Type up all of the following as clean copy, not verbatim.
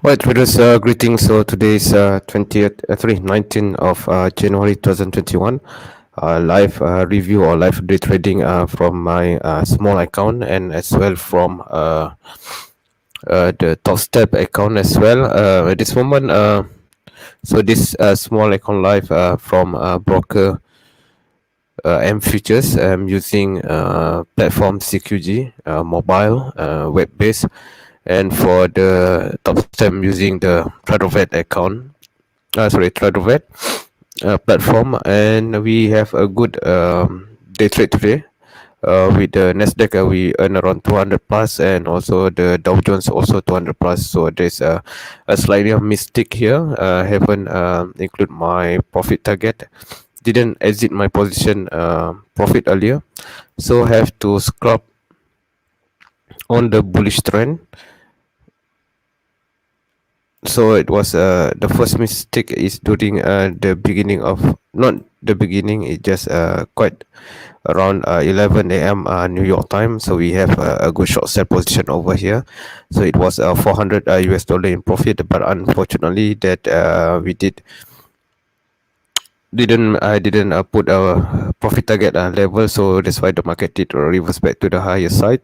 Right, traders, greetings. So today is 20th, 19th of January 2021. Live review or live day trading from my small account and as well from the top step account as well. At this moment, so this small account live from broker M Futures. I'm using platform CQG, mobile, web based, and for the top step, I'm using the TraderVet account. TraderVet platform, and we have a good day trade today. With the Nasdaq, we earn around 200 plus, and also the Dow Jones also 200 plus. So there's a slightly mistake here. Haven't include my profit target. Didn't exit my position profit earlier, so have to scrub on the bullish trend. So it was the first mistake is during the beginning of, not the beginning, it just quite around 11 a.m. New York time. So we have a good short sell position over here. So it was 400 US dollar in profit, but unfortunately that we didn't I didn't put a profit target level, so that's why the market did reverse back to the higher side.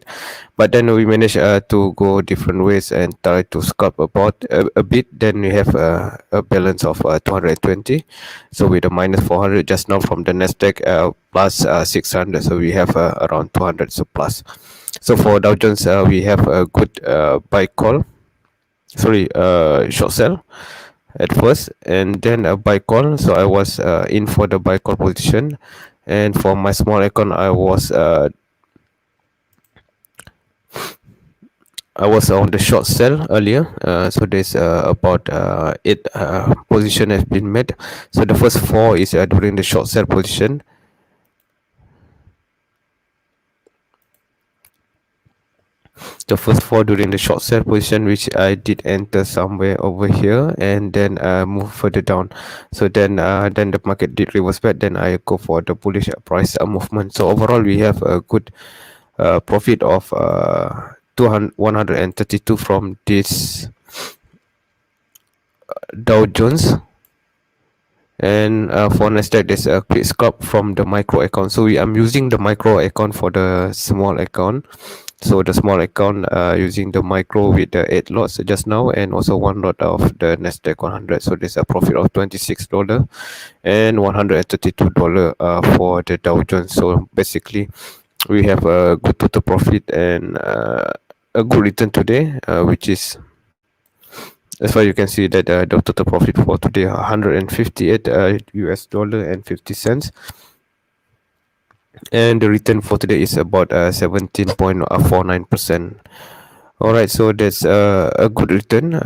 But then we managed to go different ways and try to scalp about a bit. Then we have a balance of 220, so with a minus 400 just now from the Nasdaq, plus 600, so we have around 200, so plus. So for Dow Jones, we have a good buy call, sorry, short sell at first, and then a buy call. So I was in for the buy call position, and for my small account I was on the short sell earlier. So there's about eight position have been made. So the first four is during the short sell position. The first four during the short sell position, which I did enter somewhere over here, and then move further down. So then the market did reverse back. Then I go for the bullish price movement. So overall, we have a good profit of 132 from this Dow Jones. And for Nasdaq, there's a quick scalp from the micro account. So I'm using the micro account for the small account. So the small account using the micro with the 8 lots just now, and also 1 lot of the Nasdaq 100. So there's a profit of $26 and $132 for the Dow Jones. So basically, we have a good total profit and a good return today, which is, that's why you can see that the total profit for today 158 US dollar and 50 cents, and the return for today is about 17.49%. All right, so that's a good return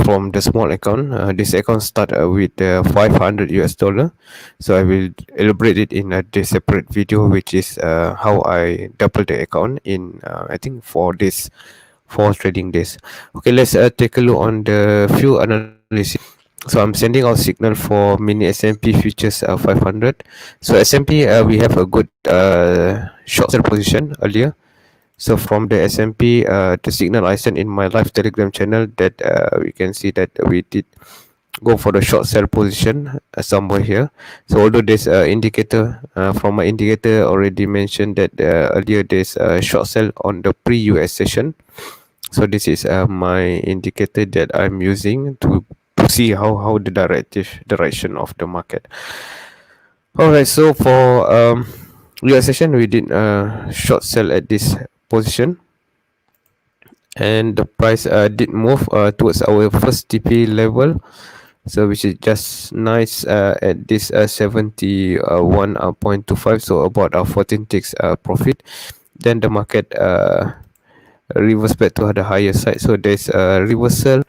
from the small account. This account start with 500 US dollar, so I will elaborate it in a separate video, which is how I double the account in I think 4 days, 4 trading days. Okay, let's take a look on the few analysis. So I'm sending out signal for mini S&P futures 500. So S&P, we have a good short sell position earlier. So from the S&P, the signal I sent in my live Telegram channel, that we can see that we did go for the short sell position somewhere here. So although this indicator from my indicator already mentioned that earlier there's a short sell on the pre-US session. So this is my indicator that I'm using to see how the direction of the market. All right, so for US session, we did short sell at this position, and the price did move towards our first TP level, so which is just nice at this 71.25, so about 14 ticks profit. Then the market reverse back to the higher side. So there's a reversal,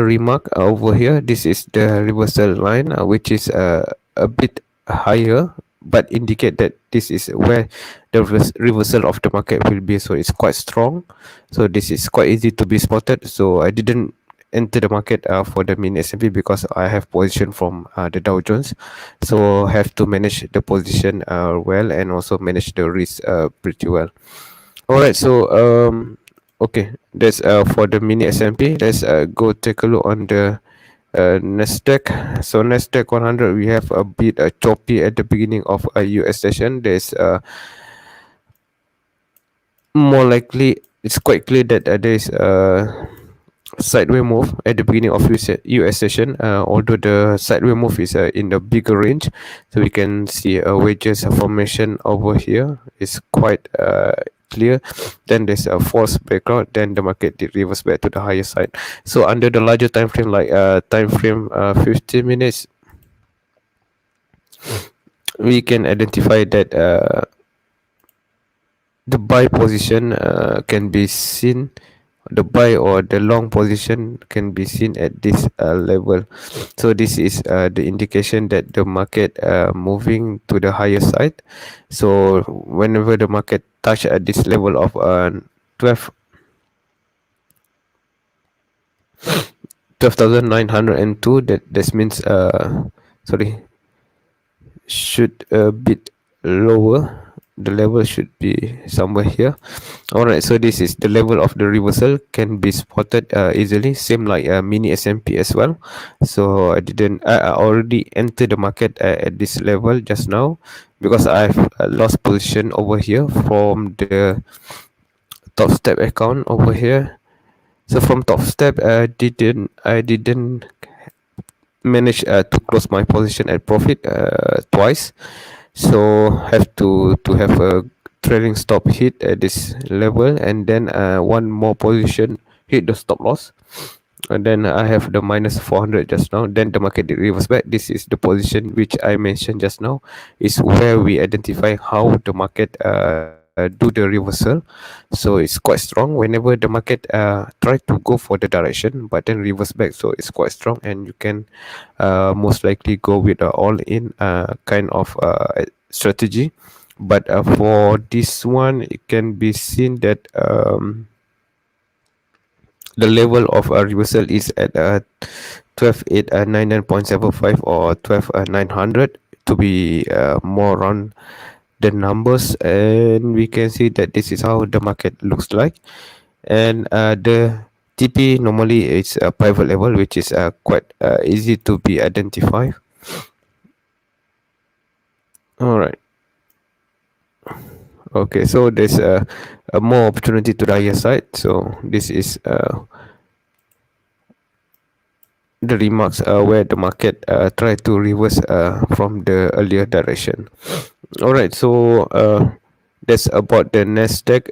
remark over here. This is the reversal line, which is a bit higher, but indicate that this is where the reversal of the market will be. So it's quite strong, so this is quite easy to be spotted. So I didn't enter the market for the mini S&P because I have position from the Dow Jones, so have to manage the position well, and also manage the risk pretty well. All right, so Okay, that's for the mini S&P. Let's go take a look on the Nasdaq. So Nasdaq 100, we have a bit choppy at the beginning of a US session. There's more likely, it's quite clear that there is a sideway move at the beginning of US session. Although the sideway move is in the bigger range, so we can see a wedges formation over here is quite clear. Then there's a false background. Then the market did reverse back to the higher side. So under the larger time frame, like time frame 15 minutes, we can identify that the buy position can be seen, the buy or the long position can be seen at this level. So this is the indication that the market moving to the higher side. So whenever the market touch at this level of 12 12,902, that means sorry, should a bit lower. The level should be somewhere here. Alright, so this is the level of the reversal, can be spotted easily, same like mini S&P as well. So I already entered the market at this level just now, because I've lost position over here from the top step account over here. So from top step, I didn't manage to close my position at profit twice. So have to have a trailing stop hit at this level, and then one more position hit the stop loss, and then I have the minus 400 just now. Then the market did reverse back. This is the position which I mentioned just now, is where we identify how the market do the reversal. So it's quite strong whenever the market try to go for the direction but then reverse back. So it's quite strong, and you can most likely go with a all in kind of strategy. But for this one, it can be seen that the level of a reversal is at 12,899.75 or 12,900 to be more on the numbers. And we can see that this is how the market looks like. And the TP normally is a pivot level, which is quite easy to be identified. All right. Okay, so there's a more opportunity to the higher side. So this is the remarks where the market try to reverse from the earlier direction. All right, so that's about the Nasdaq.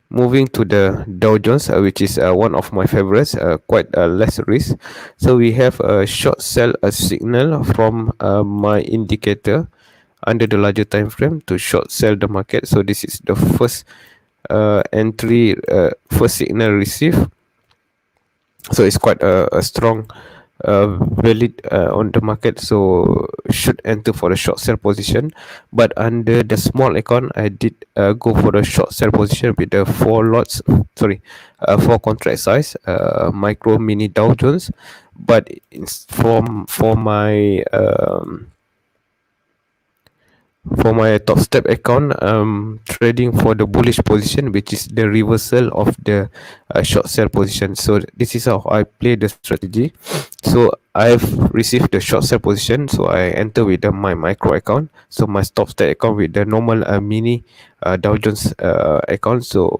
Moving to the Dow Jones, which is one of my favorites, quite less risk. So we have a short sell a signal from my indicator under the larger time frame to short sell the market. So this is the first entry, first signal received. So it's quite a strong valid on the market, so should enter for the short sell position. But under the small account, I did go for the short sell position with the four lots, sorry, four contract size, micro mini Dow Jones. But from for my top step account, trading for the bullish position, which is the reversal of the short sell position. So this is how I play the strategy. So I've received the short sell position, so I enter with my micro account, so my top step account with the normal mini Dow Jones account. So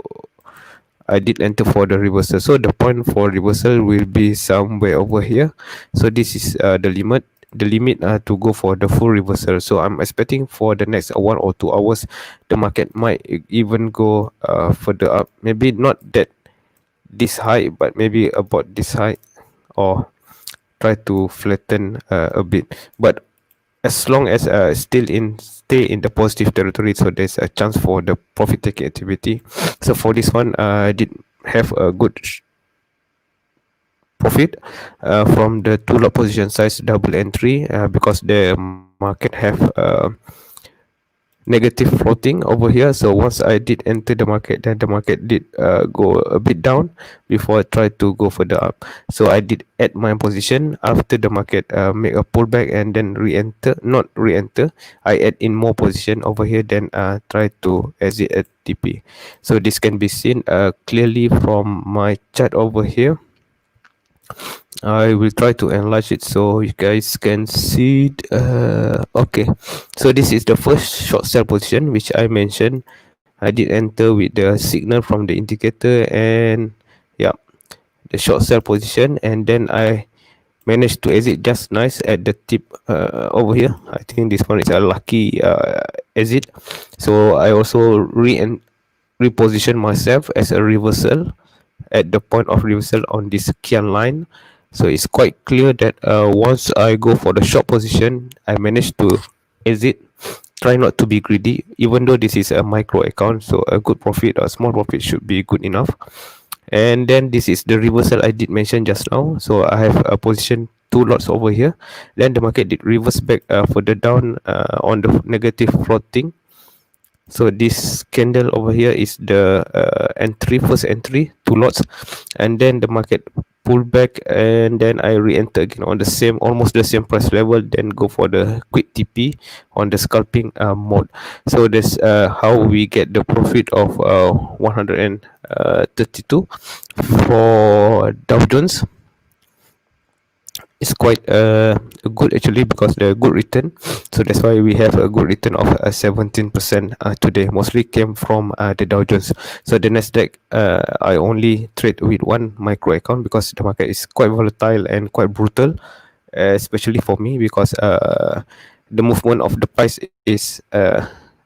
I did enter for the reversal. So the point for reversal will be somewhere over here. So this is the limit. The limit to go for the full reversal. So I'm expecting for the next 1 or 2 hours, the market might even go further up. Maybe not that this high, but maybe about this high, or try to flatten a bit. But as long as still in stay in the positive territory, so there's a chance for the profit taking activity. So for this one, I did have a good profit from the two lot position size double entry, because the market have negative floating over here. So once I did enter the market, then the market did go a bit down before I tried to go further up. So I did add my position after the market make a pullback and then re-enter, not re-enter. I add in more position over here, then try to exit at TP. So this can be seen clearly from my chart over here. I will try to enlarge it so you guys can see it. Okay, so this is the first short sell position which I mentioned. I did enter with the signal from the indicator, and yeah, the short sell position, and then I managed to exit just nice at the tip over here. I think this one is a lucky exit. So I also reposition myself as a reversal at the point of reversal on this Kian line. So it's quite clear that once I go for the short position, I managed to exit. Try not to be greedy, even though this is a micro account, so a good profit or small profit should be good enough. And then this is the reversal I did mention just now. So I have a position two lots over here. Then the market did reverse back further down on the negative floating. So this candle over here is the first entry, two lots, and then the market pull back, and then I re-enter again on the same, almost the same price level, then go for the quick TP on the scalping mode. So that's how we get the profit of 132 for Dow Jones. It's quite good actually, because the good return. So that's why we have a good return of 17% today. Mostly came from the Dow Jones. So the Nasdaq, I only trade with one micro account because the market is quite volatile and quite brutal, especially for me, because the movement of the price is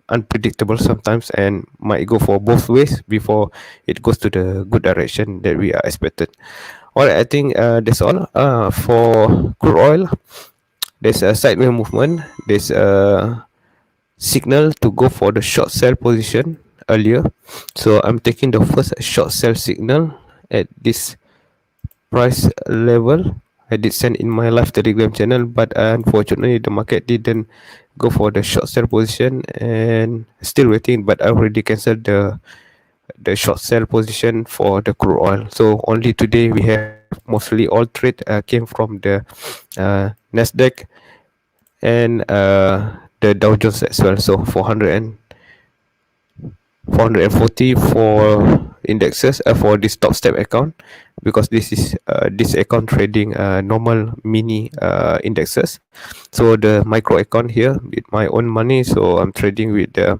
unpredictable sometimes and might go for both ways before it goes to the good direction that we are expected. Alright, I think that's all. For crude oil, there's a sideways movement. There's a signal to go for the short sell position earlier. So I'm taking the first short sell signal at this price level. I did send in my live Telegram channel, but unfortunately the market didn't go for the short sell position, and still waiting. But I already cancelled the short sell position for the crude oil. So only today we have mostly all trade came from the Nasdaq and the Dow Jones as well. So 440 for indexes for this top step account, because this is this account trading normal mini indexes. So the micro account here with my own money, so I'm trading with the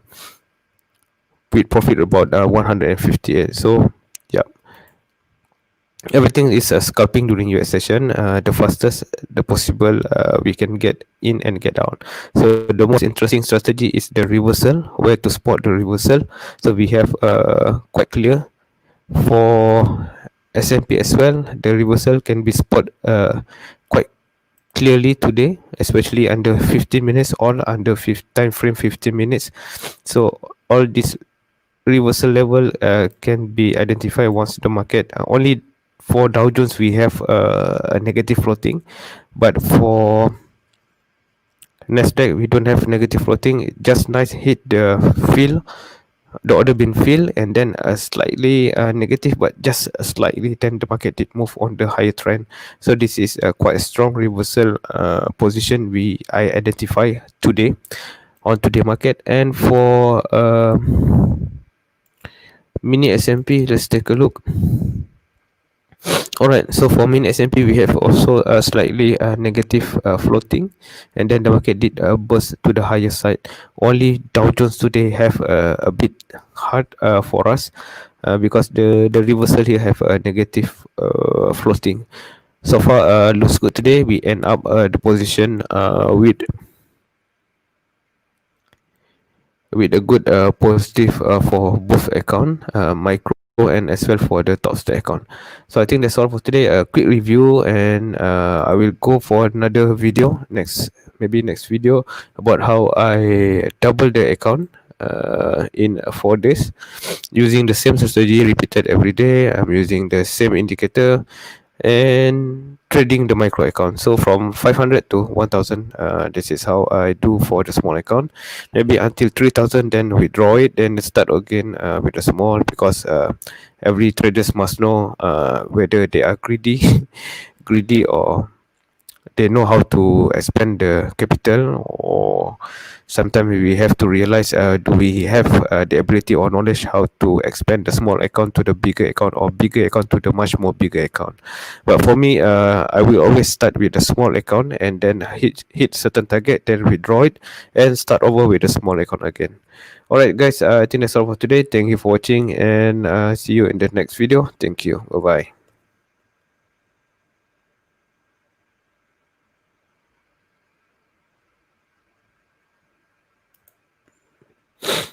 with profit about 158. So yeah, everything is scalping during US session, the fastest the possible we can get in and get out. So the most interesting strategy is the reversal, where to spot the reversal. So we have quite clear for S&P as well. The reversal can be spot quite clearly today, especially under 15 minutes or under time frame 15 minutes. So all these reversal level can be identified once the market only for Dow Jones we have a negative floating, but for Nasdaq we don't have negative floating. It just nice hit the fill, the order been filled, and then a slightly negative, but just slightly, then the market did move on the higher trend. So this is quite a strong reversal position I identify today on today market. And for mini S&P, let's take a look. Alright, so for mini S&P we have also a slightly negative floating, and then the market did burst to the higher side. Only Dow Jones today have a bit hard for us because the reversal here have a negative floating. So far looks good today. We end up the position with a good positive for both account, micro and as well for the top stack account. So I think that's all for today. A quick review, and I will go for another video maybe next video about how I double the account in 4 days using the same strategy repeated every day. I'm using the same indicator, and trading the micro account. So from 500 to 1000, this is how I do for the small account. Maybe until 3000, then withdraw it, then start again with the small, because every traders must know whether they are greedy greedy, or they know how to expand the capital, or sometimes we have to realize, do we have the ability or knowledge how to expand the small account to the bigger account, or bigger account to the much more bigger account. But for me, I will always start with the small account, and then hit certain target, then withdraw it, and start over with the small account again. All right, guys, I think that's all for today. Thank you for watching, and see you in the next video. Thank you. Bye bye.